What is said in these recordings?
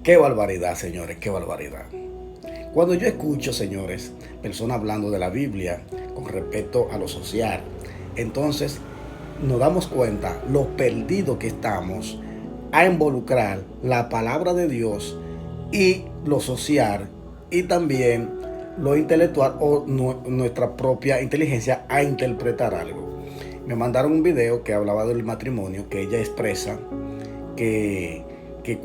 Qué barbaridad, señores, qué barbaridad. Cuando yo escucho, señores, personas hablando de la Biblia con respecto a lo social, entonces nos damos cuenta lo perdido que estamos a involucrar la palabra de Dios y lo social y también lo intelectual o nuestra propia inteligencia a interpretar algo. Me mandaron un video que hablaba del matrimonio, que ella expresa que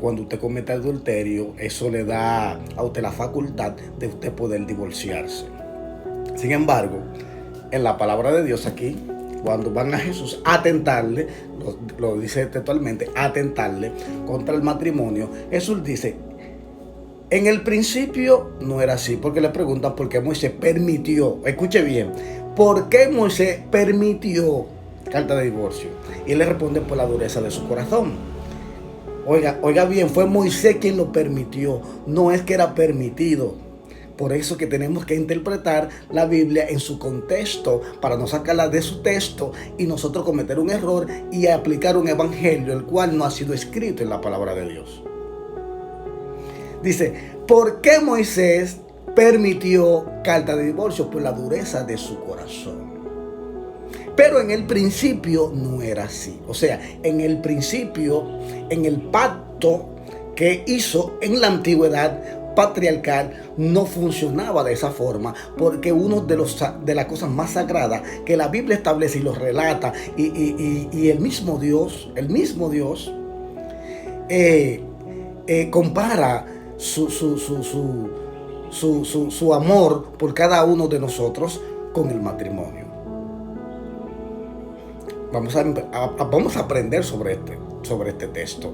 cuando usted comete adulterio, eso le da a usted la facultad de usted poder divorciarse. Sin embargo, en la palabra de Dios aquí, cuando van a Jesús a atentarle, lo dice textualmente, atentarle contra el matrimonio, Jesús dice, en el principio no era así, porque le preguntan por qué Moisés permitió, escuche bien, ¿por qué Moisés permitió carta de divorcio? Y él le responde por la dureza de su corazón. Oiga bien, fue Moisés quien lo permitió, no es que era permitido. Por eso que tenemos que interpretar la Biblia en su contexto para no sacarla de su texto y nosotros cometer un error y aplicar un evangelio el cual no ha sido escrito en la palabra de Dios. Dice, ¿por qué Moisés permitió carta de divorcio? Por la dureza de su corazón. Pero en el principio no era así. O sea, en el principio, en el pacto que hizo en la antigüedad patriarcal, no funcionaba de esa forma, porque uno de las cosas más sagradas que la Biblia establece y lo relata, y el mismo Dios compara su amor por cada uno de nosotros con el matrimonio. Vamos a aprender sobre este texto.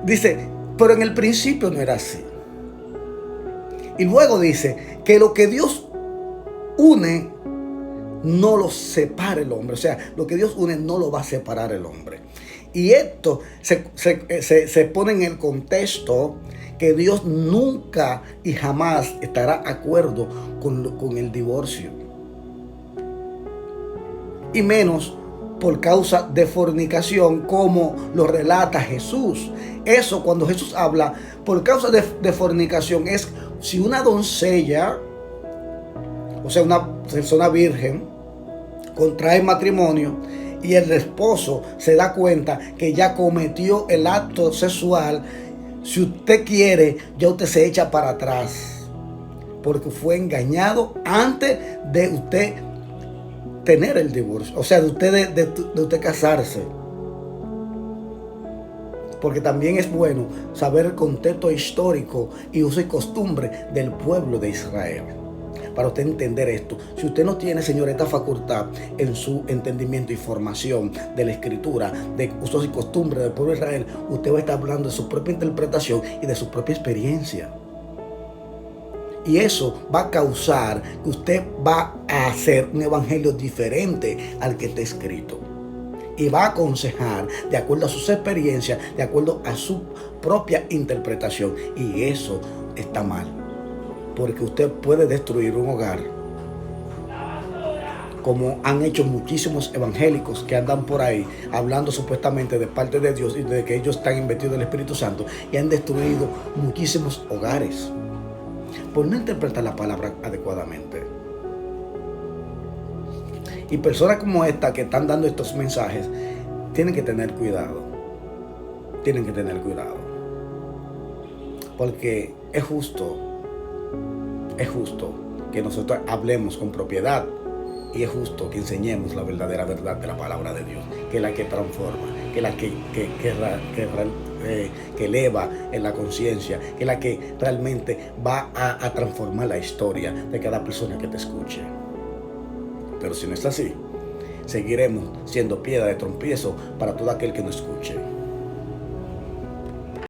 Dice, pero en el principio no era así. Y luego dice que lo que Dios une no lo separa el hombre. O sea, lo que Dios une no lo va a separar el hombre. Y esto se pone en el contexto que Dios nunca y jamás estará de acuerdo con el divorcio. Y menos por causa de fornicación, como lo relata Jesús. Eso, cuando Jesús habla por causa de fornicación, es si una doncella, o sea, una persona virgen, contrae matrimonio y el esposo se da cuenta que ya cometió el acto sexual. Si usted quiere, ya usted se echa para atrás, porque fue engañado antes de usted tener el divorcio, o sea, de usted casarse. Porque también es bueno saber el contexto histórico y uso y costumbre del pueblo de Israel, para usted entender esto. Si usted no tiene, señor, esta facultad en su entendimiento y formación de la escritura, de usos y costumbres del pueblo de Israel, usted va a estar hablando de su propia interpretación y de su propia experiencia. Y eso va a causar que usted va a hacer un evangelio diferente al que está escrito. Y va a aconsejar de acuerdo a sus experiencias, de acuerdo a su propia interpretación. Y eso está mal, porque usted puede destruir un hogar, como han hecho muchísimos evangélicos que andan por ahí hablando supuestamente de parte de Dios y de que ellos están investidos del Espíritu Santo, y han destruido muchísimos hogares por no interpretar la palabra adecuadamente. Y personas como esta que están dando estos mensajes tienen que tener cuidado. Tienen que tener cuidado. Porque es justo que nosotros hablemos con propiedad. Y es justo que enseñemos la verdadera verdad de la palabra de Dios, que es la que transforma, que es la que eleva en la conciencia, que es la que realmente va a transformar la historia de cada persona que te escuche. Pero si no es así, seguiremos siendo piedra de tropiezo para todo aquel que nos escuche.